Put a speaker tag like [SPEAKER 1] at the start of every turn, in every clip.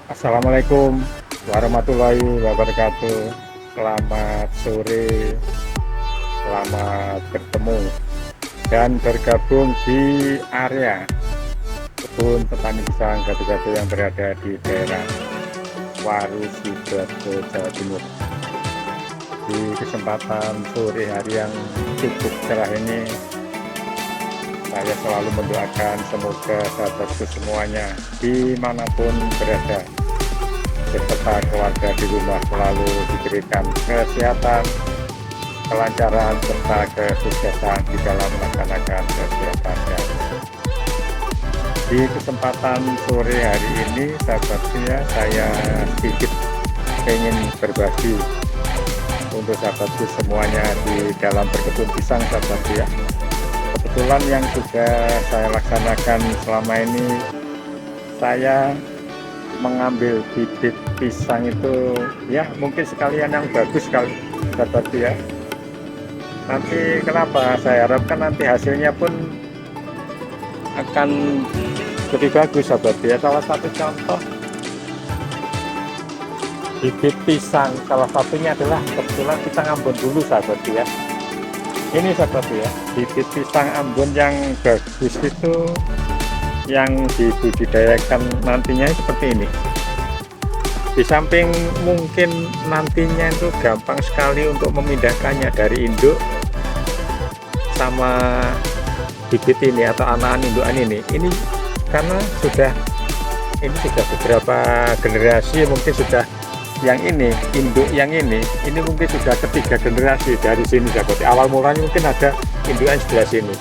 [SPEAKER 1] Assalamualaikum warahmatullahi wabarakatuh. Selamat sore, selamat bertemu dan bergabung di area kebun petani pisang gado-gado yang berada di daerah Waru, Sidoarjo, Jawa Timur. Di kesempatan sore hari yang cukup cerah ini, saya selalu mendoakan semoga sahabatku semuanya dimanapun berada beserta keluarga di rumah selalu diberikan kesehatan, kelancaran, serta kesuksesan di dalam melaksanakan kegiatannya. Di kesempatan sore hari ini, sahabatnya, saya sedikit ingin berbagi untuk sahabatku semuanya di dalam berkebun pisang, sahabatnya. Kebetulan yang sudah saya laksanakan selama ini, saya mengambil bibit pisang itu ya mungkin sekalian yang bagus sekali, sahabat ya. Nanti kenapa saya harapkan nanti hasilnya pun akan lebih bagus, sahabat ya. Salah satu contoh bibit pisang, salah satunya adalah kebetulan pisang Ambon dulu, sahabat ya. Ini sahabat ya, bibit pisang Ambon yang bagus itu yang dibudidayakan nantinya seperti ini. Di samping mungkin nantinya itu gampang sekali untuk memindahkannya dari induk sama bibit ini atau anak indukan ini karena ini sudah beberapa generasi, mungkin sudah yang ini induk yang ini mungkin sudah ketiga generasi dari sini, sahabat. Awal mulanya mungkin ada indukan sebelah sini.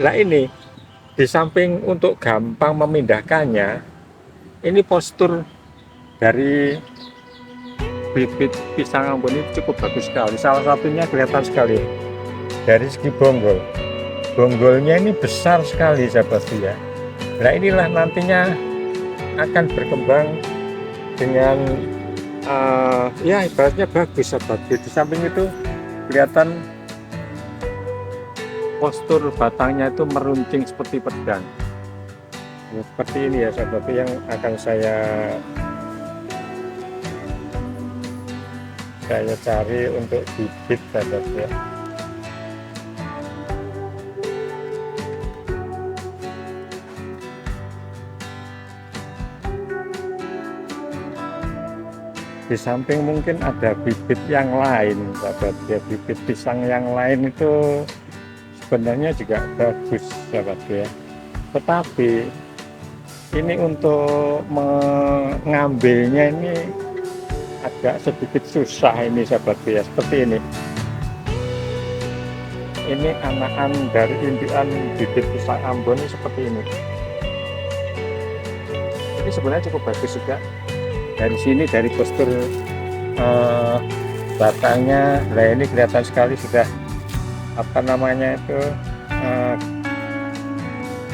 [SPEAKER 1] Nah ini di samping untuk gampang memindahkannya, ini postur dari bibit pisang Ambon ini cukup bagus sekali. Salah satunya kelihatan sekali dari segi bonggol. Bonggolnya ini besar sekali, sahabat ya. Nah inilah nantinya akan berkembang dengan ya ibaratnya bagus, sahabat. Di samping itu kelihatan postur batangnya itu meruncing seperti pedang. Ya, seperti ini ya, sahabat, yang akan saya cari untuk bibit, sahabat ya. Di samping mungkin ada bibit yang lain, sahabat ya. Bibit pisang yang lain itu sebenarnya juga bagus, sahabat ya. Tetapi ini untuk mengambilnya ini agak sedikit susah ini, sahabat ya. Seperti ini. Ini anakan dari indukan bibit pisang Ambon ini seperti ini. Ini sebenarnya cukup bagus juga. Dari sini, dari postur batangnya, nah ini kelihatan sekali sudah apa namanya itu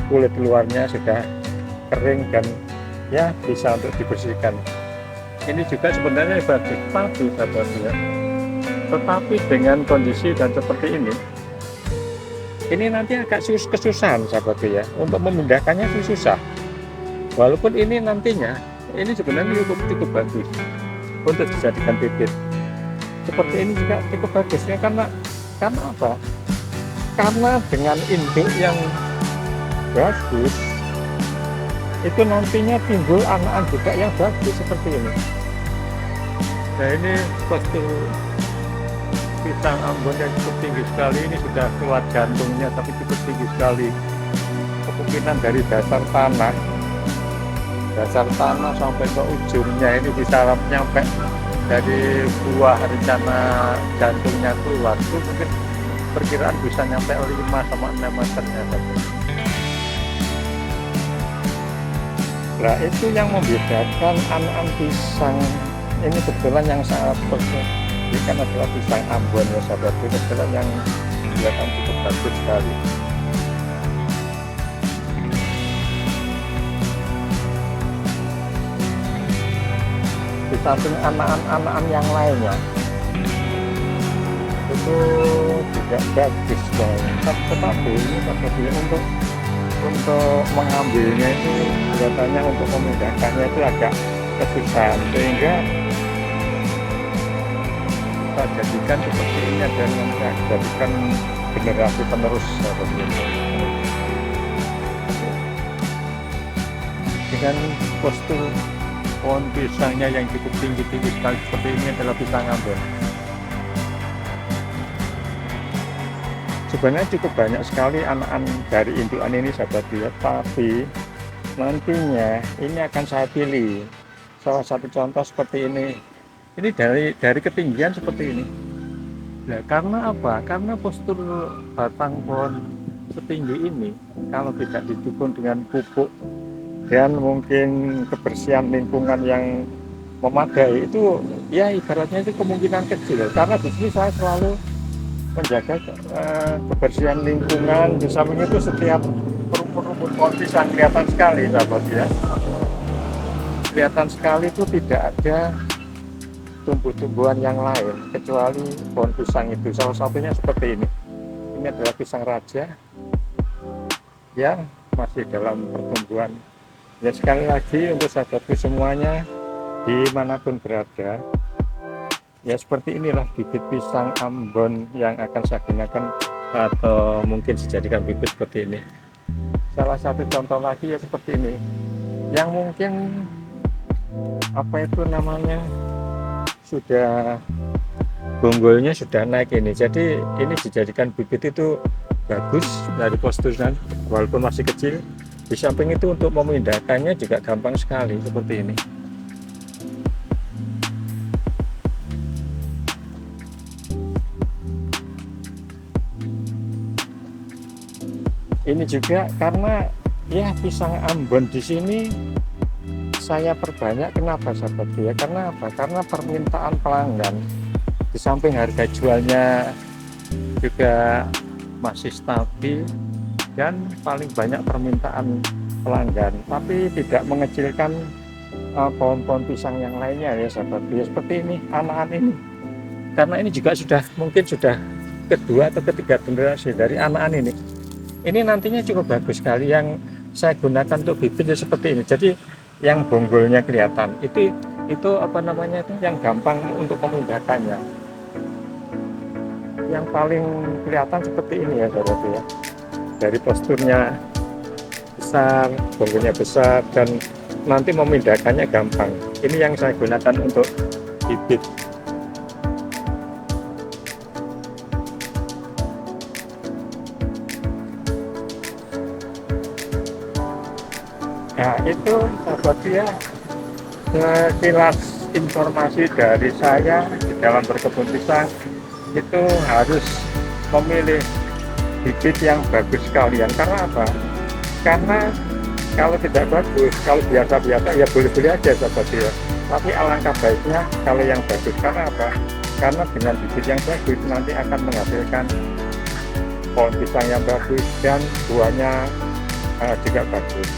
[SPEAKER 1] kulit luarnya sudah kering dan ya bisa untuk dibersihkan. Ini juga sebenarnya bagus, sahabat ya. Tetapi dengan kondisi dan seperti ini nanti agak kesusahan, sahabat ya, untuk memindahkannya itu susah. Walaupun ini nantinya ini sebenarnya cukup bagus untuk dijadikan bibit. Seperti ini juga cukup bagus ya, karena apa? Karena dengan induk yang bagus itu nantinya timbul anakan juga yang bagus seperti ini. Nah ini postur pisang Ambon yang cukup tinggi sekali, ini sudah keluar jantungnya tapi cukup tinggi sekali. Kemungkinan dari dasar tanah sampai ke ujungnya ini bisa nyampe dari buah rencana jantungnya keluar itu mungkin perkiraan bisa nyampe 5 sama 6 meternya. Nah itu yang membedakan anakan pisang ini kebetulan yang sangat penting ini kan adalah pisang Ambon ya, sahabat. Kebetulan yang kelihatan cukup bagus sekali. Di samping anakan yang lainnya itu juga bagus banget, tetapi ini sebetulnya untuk mengambilnya itu kelihatannya untuk memindahkannya itu agak letusan, sehingga kita jadikan seperti ini dan nanti jadikan generasi penerus seperti itu. Dengan postur pohon pisangnya yang cukup tinggi-tinggi sekali seperti ini adalah pisang Ambon. Sebenarnya cukup banyak sekali anak-anak dari indukan ini sahabat lihat, tapi nantinya ini akan saya pilih salah satu contoh seperti ini. Ini dari ketinggian seperti ini. Nah, karena apa? Karena postur batang pohon setinggi ini kalau tidak didukung dengan pupuk dan mungkin kebersihan lingkungan yang memadai, itu ya ibaratnya itu kemungkinan kecil. Karena di sini saya selalu menjaga kebersihan lingkungan. Di samping itu setiap rumput-rumput pohon pisang kelihatan sekali sahabat ya, kelihatan sekali itu tidak ada tumbuh-tumbuhan yang lain kecuali pohon pisang itu. Salah satunya seperti ini adalah pisang raja yang masih dalam pertumbuhan. Ya, sekali lagi untuk sahabatku semuanya dimanapun berada, ya seperti inilah bibit pisang Ambon yang akan saya gunakan atau mungkin dijadikan bibit seperti ini. Salah satu contoh lagi ya seperti ini, yang mungkin apa itu namanya, sudah bonggolnya sudah naik ini, jadi ini dijadikan bibit itu bagus dari posturnya walaupun masih kecil. Di samping itu untuk memindahkannya juga gampang sekali seperti ini. Ini juga karena ya pisang Ambon di sini saya perbanyak. Kenapa sahabat ya? Karena apa? Karena permintaan pelanggan. Di samping harga jualnya juga masih stabil dan paling banyak permintaan pelanggan, tapi tidak mengecilkan pohon-pohon pisang yang lainnya ya sahabat ya. Seperti ini anak-anak ini, karena ini juga sudah mungkin sudah kedua atau ketiga generasi dari anak-anak ini. Ini nantinya cukup bagus sekali. Yang saya gunakan untuk bibit ya seperti ini. Jadi yang bonggolnya kelihatan itu apa namanya itu yang gampang untuk memindahkannya. Yang paling kelihatan seperti ini ya sahabat ya. Dari posturnya besar, bonggolnya besar, dan nanti memindahkannya gampang. Ini yang saya gunakan untuk bibit. Nah itu sahabat ya, sekilas informasi dari saya di dalam berkebun pisang. Itu harus memilih bibit yang bagus sekalian. Karena apa? Karena kalau tidak bagus, kalau biasa-biasa ya boleh-boleh aja sahabat ya, tapi alangkah baiknya kalau yang bagus. Karena apa? Karena dengan bibit yang bagus nanti akan menghasilkan pohon pisang yang bagus dan buahnya juga bagus.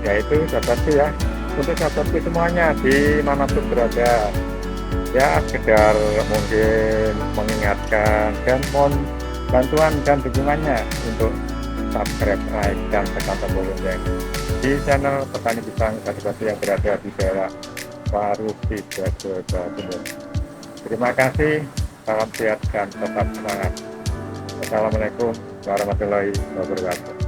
[SPEAKER 1] Yaitu sahabatku ya, untuk sahabatku semuanya dimanapun berada, ya sekedar mungkin mengingatkan dan mohon bantuan dan dukungannya untuk subscribe, like, dan tekan tombol lonceng di channel Petani Pisang sahabat yang berada di daerah Parus, Sidoarjo, Jawa Timur. Terima kasih, salam sehat dan tetap semangat. Assalamualaikum warahmatullahi wabarakatuh.